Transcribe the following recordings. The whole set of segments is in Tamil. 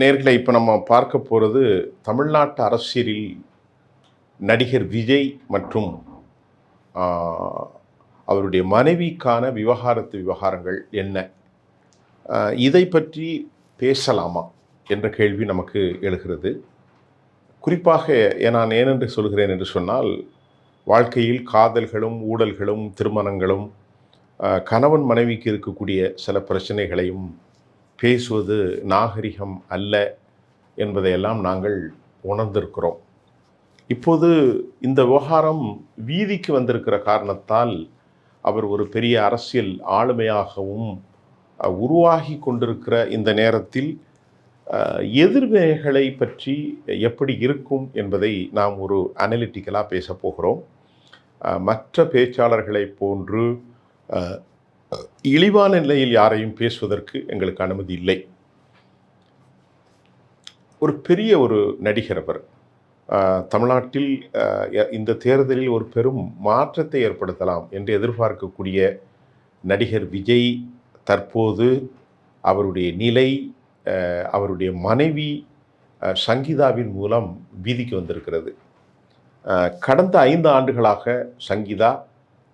நேயர்களே, இப்போ நம்ம பார்க்க போகிறது தமிழ்நாட்டு அரசியலில் நடிகர் விஜய் மற்றும் ஆ, அவருடைய மனைவிக்கான விவகாரங்கள் என்ன, இதை பற்றி பேசலாமா என்ற கேள்வி நமக்கு எழுகிறது. குறிப்பாக நான் ஏனென்று சொல்கிறேன் என்று சொன்னால், வாழ்க்கையில் காதல்களும் ஊடல்களும் திருமணங்களும் கணவன் மனைவிக்கு இருக்கக்கூடிய சில பிரச்சனைகளையும் பேசுவது நாகரிகம் அல்ல என்பதையெல்லாம் நாங்கள் உணர்ந்திருக்கிறோம். இப்போது இந்த விவகாரம் வீதிக்கு வந்திருக்கிற காரணத்தால் அவர் ஒரு பெரிய அரசியல் ஆளுமையாகவும் உருவாகி கொண்டிருக்கிற இந்த நேரத்தில் எதிர்வினைகளை பற்றி எப்படி இருக்கும் என்பதை நாம் ஒரு அனலிட்டிக்கலாக பேச போகிறோம். மற்ற பேச்சாளர்களை போன்று இழிவான நிலையில் யாரையும் பேசுவதற்கு எங்களுக்கு அனுமதி இல்லை. ஒரு பெரிய ஒரு நடிகர் அவர். தமிழ்நாட்டில் இந்த தேர்தலில் ஒரு பெரும் மாற்றத்தை ஏற்படுத்தலாம் என்று எதிர்பார்க்கக்கூடிய நடிகர் விஜய் தற்போது அவருடைய நிலை, அவருடைய மனைவி சங்கீதாவின் மூலம் வீதிக்கு வந்திருக்கிறது. கடந்த 5 ஆண்டுகளாக சங்கீதா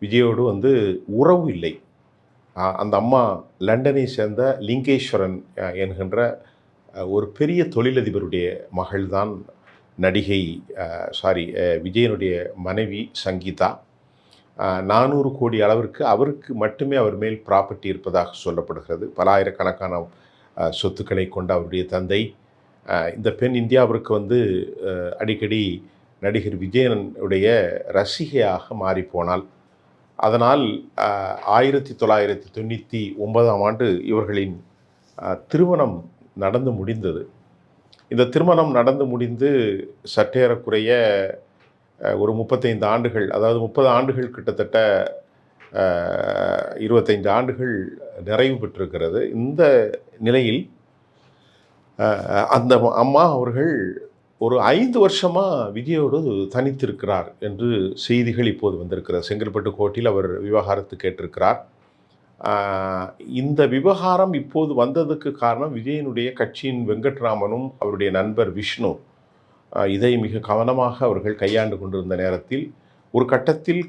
விஜயோடு உறவு இல்லை. அந்த அம்மா லண்டனை சேர்ந்த லிங்கேஸ்வரன் என்கின்ற ஒரு பெரிய தொழிலதிபருடைய மகள்தான் நடிகை விஜயனுடைய மனைவி சங்கீதா. 400 கோடி அளவிற்கு அவருக்கு மட்டுமே அவர் மேல் ப்ராப்பர்ட்டி இருப்பதாக சொல்லப்படுகிறது. பல ஆயிரக்கணக்கான சொத்துக்களை கொண்ட அவருடைய தந்தை. இந்த பெண் இந்தியாவிற்கு அடிக்கடி நடிகர் விஜயனுடைய ரசிகையாக மாறிப்போனாள். அதனால் 1999ஆம் ஆண்டு இவர்களின் திருமணம் நடந்து முடிந்தது. இந்த திருமணம் நடந்து முடிந்து சற்றேறக்குறைய ஒரு 35 ஆண்டுகள், அதாவது 30 ஆண்டுகள், கிட்டத்தட்ட 25 ஆண்டுகள் நிறைவு பெற்றிருக்கிறது. இந்த நிலையில் அந்த அம்மா அவர்கள் ஒரு 5 வருஷமாக விஜயோடு தனித்திருக்கிறார் என்று செய்திகள் இப்போது வந்திருக்கிறது. செங்கல்பட்டு கோர்ட்டில் அவர் விவாகரத்து கேட்டிருக்கிறார். இந்த விவகாரம் இப்போது வந்ததுக்கு காரணம் விஜயனுடைய கட்சியின் வெங்கட்ராமனும் அவருடைய நண்பர் விஷ்ணு இதை மிக கவனமாக அவர்கள் கையாண்டு கொண்டிருந்த நேரத்தில் ஒரு கட்டத்தில்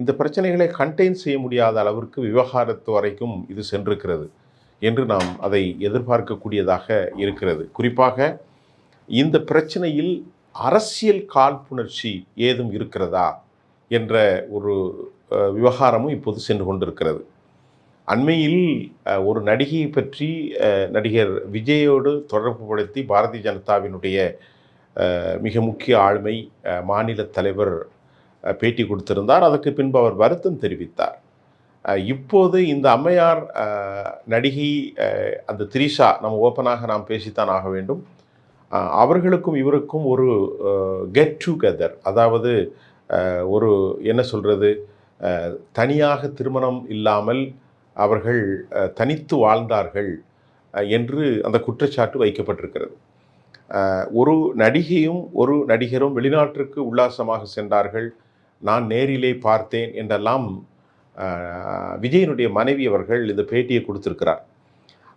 இந்த பிரச்சனைகளை கண்டெயின் செய்ய முடியாத அளவிற்கு விவகாரத்து வரைக்கும் இது சென்றிருக்கிறது என்று நாம் அதை எதிர்பார்க்கக்கூடியதாக இருக்கிறது. குறிப்பாக இந்த பிரச்சனையில் அரசியல் காழ்ப்புணர்ச்சி ஏதும் இருக்கிறதா என்ற ஒரு விவகாரமும் இப்போது சென்று கொண்டிருக்கிறது. அண்மையில் ஒரு நடிகையை பற்றி நடிகர் விஜயோடு தொடர்பு படுத்தி பாரதிய ஜனதாவினுடைய மிக முக்கிய ஆளுமை மாநில தலைவர் பேட்டி கொடுத்திருந்தார். அதற்கு பின்பு அவர் வருத்தம் தெரிவித்தார். இப்போது இந்த அம்மையார் நடிகை அந்த திரிஷா, நம்ம நாம் பேசித்தான் ஆக வேண்டும், அவர்களுக்கும் இவருக்கும் ஒரு கெட் டுகெதர், அதாவது ஒரு என்ன சொல்கிறது, தனியாக திருமணம் இல்லாமல் அவர்கள் தனித்து வாழ்ந்தார்கள் என்று அந்த குற்றச்சாட்டு வைக்கப்பட்டிருக்கிறது. ஒரு நடிகையும் ஒரு நடிகரும் வெளிநாட்டிற்கு உல்லாசமாக சென்றார்கள், நான் நேரிலே பார்த்தேன் என்றெல்லாம் விஜயனுடைய மனைவி அவர்கள் இந்த பேட்டியை கொடுத்திருக்கிறார்.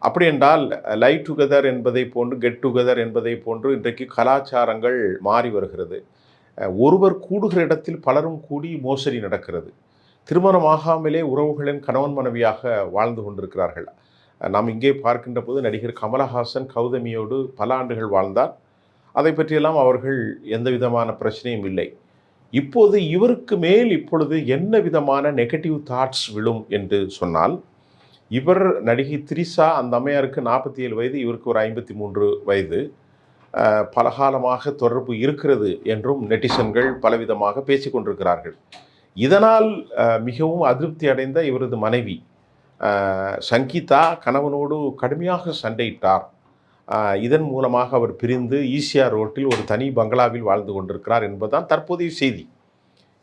அப்படி என்றால் லைவ் டுகெதர் என்பதை போன்று, கெட் டுகெதர் என்பதை போன்று இன்றைக்கு கலாச்சாரங்கள் மாறி வருகிறது. ஒருவர் கூடுகிற இடத்தில் பலரும் கூடி மோசடி நடக்கிறது. திருமணமாகாமலே உறவுகளின் கணவன் மனைவியாக வாழ்ந்து கொண்டிருக்கிறார்கள். நாம் இங்கே பார்க்கின்ற போது நடிகர் கமலஹாசன் கௌதமியோடு பல ஆண்டுகள் வாழ்ந்தார். அதை பற்றியெல்லாம் அவர்கள் எந்த விதமான பிரச்சனையும் இல்லை. இப்போது இவருக்கு மேல் இப்பொழுது என்ன விதமான நெகட்டிவ் தாட்ஸ் விழும் என்று சொன்னால், இவர் நடிகை திரிஷா, அந்த அம்மையாருக்கு 47 வயது, இவருக்கு ஒரு 53 வயது, பலகாலமாக தொடர்பு இருக்கிறது என்றும் நெட்டிசன்கள் பலவிதமாக பேசிக்கொண்டிருக்கிறார்கள். இதனால் மிகவும் அதிருப்தி அடைந்த இவரது மனைவி சங்கீதா கணவனோடு கடுமையாக சண்டையிட்டார். இதன் மூலமாக அவர் பிரிந்து ஈசிஆர் ரோட்டில் ஒரு தனி பங்களாவில் வாழ்ந்து கொண்டிருக்கிறார் என்பதுதான் தற்போதைய செய்தி.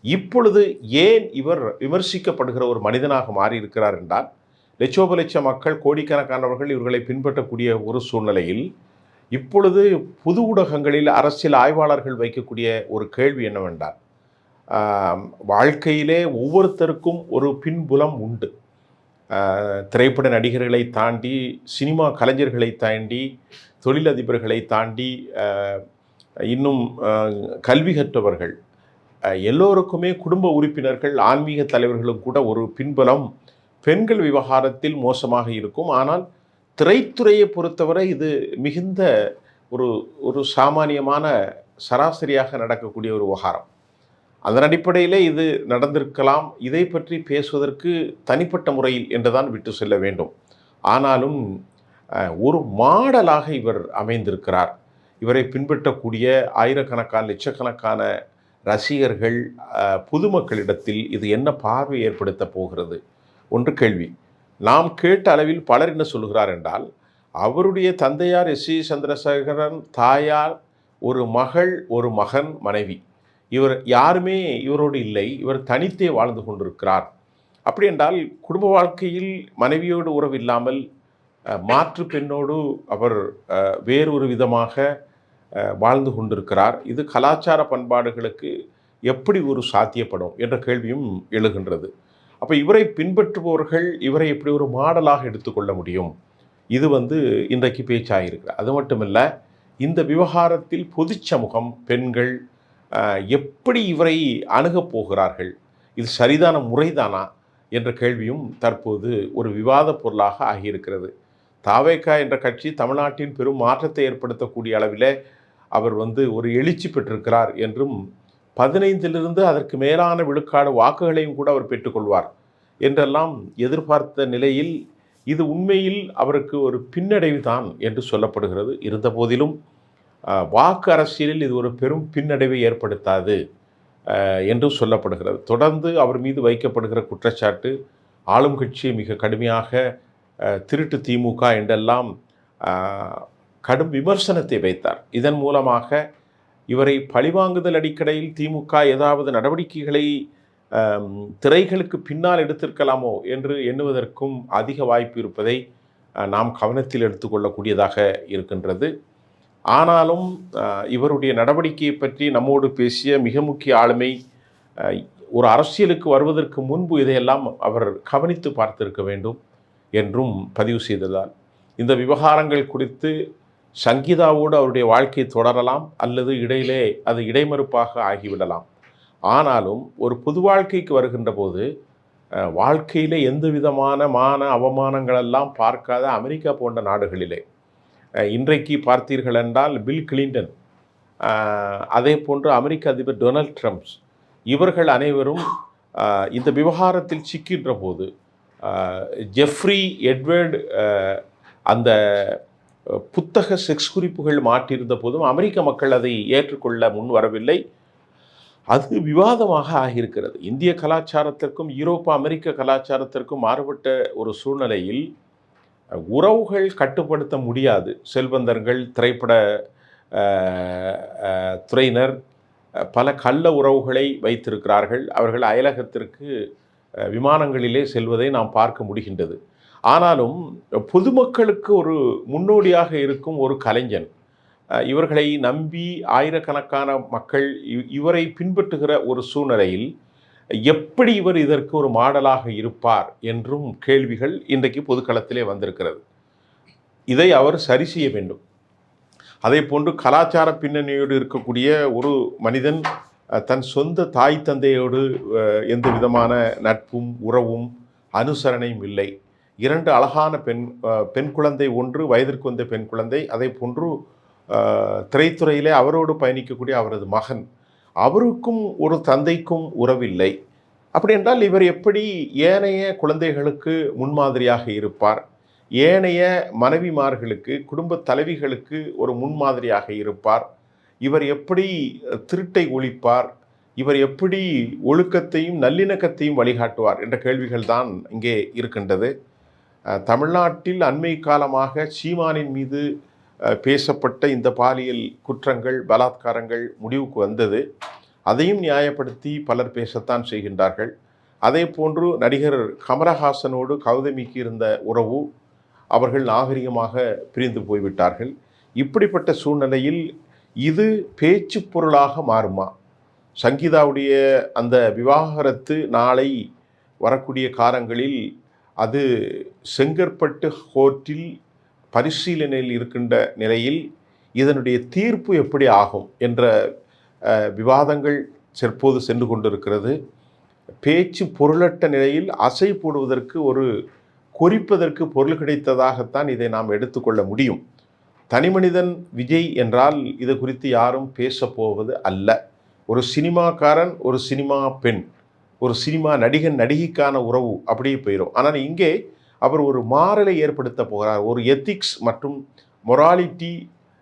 இப்பொழுது ஏன் இவர் விமர்சிக்கப்படுகிற ஒரு மனிதனாக மாறியிருக்கிறார் என்றால், லட்சோப லட்ச மக்கள், கோடிக்கணக்கானவர்கள் இவர்களை பின்பற்றக்கூடிய ஒரு சூழ்நிலையில் இப்பொழுது புது ஊடகங்களில் அரசியல் ஆய்வாளர்கள் வைக்கக்கூடிய ஒரு கேள்வி என்னவென்றால், வாழ்க்கையிலே ஒவ்வொருத்தருக்கும் ஒரு பின்புலம் உண்டு. திரைப்பட நடிகர்களை தாண்டி, சினிமா கலைஞர்களை தாண்டி, தொழிலதிபர்களை தாண்டி இன்னும் கல்வி கற்றவர்கள் எல்லோருக்குமே குடும்ப உறுப்பினர்கள், ஆன்மீக தலைவர்களும் கூட ஒரு பின்புலம் பெண்கள் விவகாரத்தில் மோசமாக இருக்கும். ஆனால் திரைத்துறையை பொறுத்தவரை இது மிகுந்த ஒரு ஒரு சாமானியமான சராசரியாக நடக்கக்கூடிய ஒரு விவகாரம். அதன் அடிப்படையிலே இது நடந்திருக்கலாம். இதை பற்றி பேசுவதற்கு தனிப்பட்ட முறையில் என்றுதான் விட்டு செல்ல வேண்டும். ஆனாலும் ஒரு மாடலாக இவர் அமைந்திருக்கிறார். இவரை பின்பற்றக்கூடிய ஆயிரக்கணக்கான லட்சக்கணக்கான ரசிகர்கள், பொதுமக்களிடத்தில் இது என்ன பார்வை ஏற்படுத்த போகிறது? ஒன்று கேள்வி. நாம் கேட்ட அளவில் பலர் என்ன சொல்கிறார் என்றால், அவருடைய தந்தையார் எஸ்.சி. சந்திரசேகரன், தாயார், ஒரு மகள், ஒரு மகன், மனைவி. இவர் யாருமே இவரோடு இல்லை. இவர் தனித்தே வாழ்ந்து கொண்டிருக்கிறார். அப்படி என்றால் குடும்ப வாழ்க்கையில் மனைவியோடு உறவு இல்லாமல் மாற்று பெண்ணோடு அவர் வேறொரு விதமாக வாழ்ந்து கொண்டிருக்கிறார். இது கலாச்சார பண்பாடுகளுக்கு எப்படி ஒரு சாத்தியப்படும் என்ற கேள்வியும் எழுகின்றது. அப்போ இவரை பின்பற்றுபவர்கள் இவரை எப்படி ஒரு மாடலாக எடுத்துக்கொள்ள முடியும்? இது இன்றைக்கு பேச்சாகிருக்கிறது. அது மட்டுமல்ல, இந்த விவகாரத்தில் பொது சமூகம், பெண்கள் எப்படி இவரை அணுகப் போகிறார்கள்? இது சரிதான முறைதானா என்ற கேள்வியும் தற்போது ஒரு விவாத பொருளாக ஆகியிருக்கிறது. தாவேகா என்ற கட்சி தமிழ்நாட்டின் பெரும் மாற்றத்தை ஏற்படுத்தக்கூடிய அளவில் அவர் ஒரு எழுச்சி பெற்றிருக்கிறார் என்றும் 15லிருந்து அதற்கு மேலான விழுக்காடு வாக்குகளையும் கூட அவர் பெற்றுக்கொள்வார் என்றெல்லாம் எதிர்பார்த்த நிலையில் இது உண்மையில் அவருக்கு ஒரு பின்னடைவு தான் என்று சொல்லப்படுகிறது. இருந்த போதிலும் வாக்கு அரசியலில் இது ஒரு பெரும் பின்னடைவை ஏற்படுத்தாது என்று சொல்லப்படுகிறது. தொடர்ந்து அவர் மீது வைக்கப்படுகிற குற்றச்சாட்டு, ஆளும் கட்சியை மிக கடுமையாக திருட்டு திமுக என்றெல்லாம் கடும் விமர்சனத்தை வைத்தார். இதன் மூலமாக இவரை பழிவாங்குதல் அடிப்படையில் திமுக ஏதாவது நடவடிக்கைகளை திரைகளுக்கு பின்னால் எடுத்திருக்கலாமோ என்று எண்ணுவதற்கும் அதிக வாய்ப்பு இருப்பதை நாம் கவனத்தில் எடுத்துக்கொள்ளக்கூடியதாக இருக்கின்றது. ஆனாலும் இவருடைய நடவடிக்கையை பற்றி நம்மோடு பேசிய மிக முக்கிய ஆளுமை ஒரு அரசியலுக்கு வருவதற்கு முன்பு இதையெல்லாம் அவர் கவனித்து பார்த்திருக்க வேண்டும் என்றும் பதிவு செய்ததால் இந்த விவகாரங்கள் குறித்து சங்கீதாவோடு அவருடைய வாழ்க்கை தொடரலாம், அல்லது இடையிலே அது இடைமறுப்பாக ஆகிவிடலாம். ஆனாலும் ஒரு பொது வாழ்க்கைக்கு வருகின்ற போது வாழ்க்கையில் எந்த விதமான அவமானங்களெல்லாம் பார்க்காத அமெரிக்கா போன்ற நாடுகளிலே இன்றைக்கு பார்த்தீர்கள் என்றால் பில் கிளின்டன், அதே போன்று அமெரிக்க அதிபர் டொனால்ட் ட்ரம்ப்ஸ், இவர்கள் அனைவரும் இந்த விவகாரத்தில் சிக்கின்ற போது ஜெஃப்ரி எட்வர்டு அந்த புத்தக செக்ஸ் குறிப்புகள் மாற்றியிருந்த போதும் அமெரிக்க மக்கள் அதை ஏற்றுக்கொள்ள முன் வரவில்லை. அது விவாதமாக ஆகியிருக்கிறது. இந்திய கலாச்சாரத்திற்கும் யூரோப்பா அமெரிக்க கலாச்சாரத்திற்கும் மாறுபட்ட ஒரு சூழ்நிலையில் உறவுகள் கட்டுப்படுத்த முடியாது. செல்வந்தர்கள், திரைப்பட துறையினர் பல கள்ள உறவுகளை வைத்திருக்கிறார்கள். அவர்கள் அயலகத்திற்கு விமானங்களிலே செல்வதை நாம் பார்க்க முடிகின்றது. ஆனாலும் பொதுமக்களுக்கு ஒரு முன்னோடியாக இருக்கும் ஒரு கலைஞன், இவர்களை நம்பி ஆயிரக்கணக்கான மக்கள் இவரை பின்பற்றுகிற ஒரு சூழ்நிலையில் எப்படி இவர் இதற்கு ஒரு மாடலாக இருப்பார் என்றும் கேள்விகள் இன்றைக்கு பொதுக்களத்திலே வந்திருக்கிறது. இதை அவர் சரி செய்ய வேண்டும். அதே போன்று கலாச்சார பின்னணியோடு இருக்கக்கூடிய ஒரு மனிதன் தன் சொந்த தாய் தந்தையோடு எந்த விதமான நட்பும் உறவும் அனுசரணையும் இல்லை. 2 அழகான பெண் குழந்தை, ஒன்று வயதிற்கு வந்த பெண் குழந்தை, அதே போன்று திரைத்துறையிலே அவரோடு பயணிக்கக்கூடிய அவரது மகன், அவருக்கும் ஒரு தந்தைக்கும் உறவில்லை. அப்படி என்றால் இவர் எப்படி ஏனைய குழந்தைகளுக்கு முன்மாதிரியாக இருப்பார்? ஏனைய மனைவிமார்களுக்கு, குடும்ப தலைவிகளுக்கு ஒரு முன்மாதிரியாக இருப்பார்? இவர் எப்படி திருட்டை ஒழிப்பார்? இவர் எப்படி ஒழுக்கத்தையும் நல்லிணக்கத்தையும் வழிகாட்டுவார் என்ற கேள்விகள் தான் இங்கே இருக்கின்றது. தமிழ்நாட்டில் அண்மை காலமாக சீமானின் மீது பேசப்பட்ட இந்த பாலியல் குற்றங்கள், பலாத்காரங்கள் முடிவுக்கு வந்தது. அதையும் நியாயப்படுத்தி பலர் பேசத்தான் செய்கின்றார்கள். அதே போன்று நடிகர் கமலஹாசனோடு கௌதமிக்கு இருந்த உறவு, அவர்கள் நாகரிகமாக பிரிந்து போய்விட்டார்கள். இப்படிப்பட்ட சூழ்நிலையில் இது பேச்சு பொருளாக மாறுமா? சங்கீதாவுடைய அந்த விவாகரத்து நாளை வரக்கூடிய காலங்களில் அது செங்கற்பட்டு கோர்ட்டில் பரிசீலனையில் இருக்கின்ற நிலையில் இதனுடைய தீர்ப்பு எப்படி ஆகும் என்ற விவாதங்கள் தற்போது சென்று கொண்டிருக்கிறது. பேச்சு பொருளற்ற நிலையில் அசை போடுவதற்கு குறிப்பதற்கு பொருள் கிடைத்ததாகத்தான் இதை நாம் எடுத்துக்கொள்ள முடியும். தனிமனிதன் விஜய் என்றால் இது குறித்து யாரும் பேசப்போவது அல்ல. ஒரு சினிமாக்காரன், ஒரு சினிமா பெண், ஒரு சினிமா நடிகன் நடிகைக்கான உறவு அப்படியே போயிடும். ஆனால் இங்கே அவர் ஒரு மாறலை ஏற்படுத்த போகிறார். ஒரு எத்திக்ஸ் மற்றும் மொராலிட்டி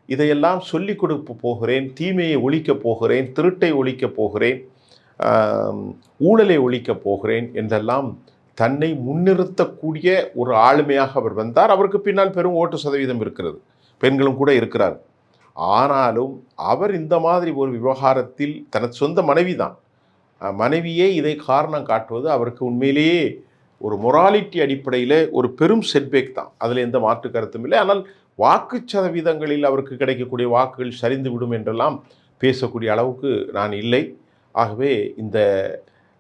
இதையெல்லாம் சொல்லிக் கொடுக்க போகிறேன், தீமையை ஒழிக்கப் போகிறேன், திருட்டை ஒழிக்கப் போகிறேன், ஊழலை ஒழிக்கப் போகிறேன் என்றெல்லாம் தன்னை முன்னிறுத்தக்கூடிய ஒரு ஆளுமையாக அவர் வந்தார். அவருக்கு பின்னால் பெரும் ஓட்டு சதவீதம் இருக்கிறது, பெண்களும் கூட இருக்கிறார். ஆனாலும் அவர் இந்த மாதிரி ஒரு விவகாரத்தில் தனது சொந்த மனைவியே இதை காரணம் காட்டுவது அவருக்கு உண்மையிலேயே ஒரு மொராலிட்டி அடிப்படையில் ஒரு பெரும் செட்பேக் தான். அதில் எந்த மாற்று கருத்தும் இல்லை. ஆனால் வாக்கு சதவீதங்களில் அவருக்கு கிடைக்கக்கூடிய வாக்குகள் சரிந்துவிடும் என்றெல்லாம் பேசக்கூடிய அளவுக்கு நான் இல்லை. ஆகவே இந்த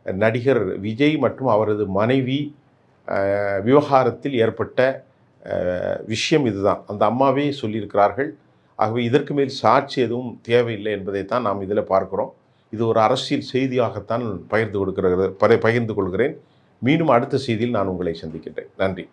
நடிகர் விஜய் மற்றும் அவரது மனைவி விவகாரத்தில் ஏற்பட்ட விஷயம் இதுதான். அந்த அம்மாவே சொல்லியிருக்கிறார்கள். ஆகவே இதற்கு மேல் சாட்சி எதுவும் தேவையில்லை என்பதைத்தான் நாம் இதில் பார்க்கிறோம். இது ஒரு அரசியல் செய்தியாகத்தான் பகிர்ந்து கொள்கிறேன். மீண்டும் அடுத்த செய்தியில் நான் உங்களை சந்திக்கின்றேன். நன்றி.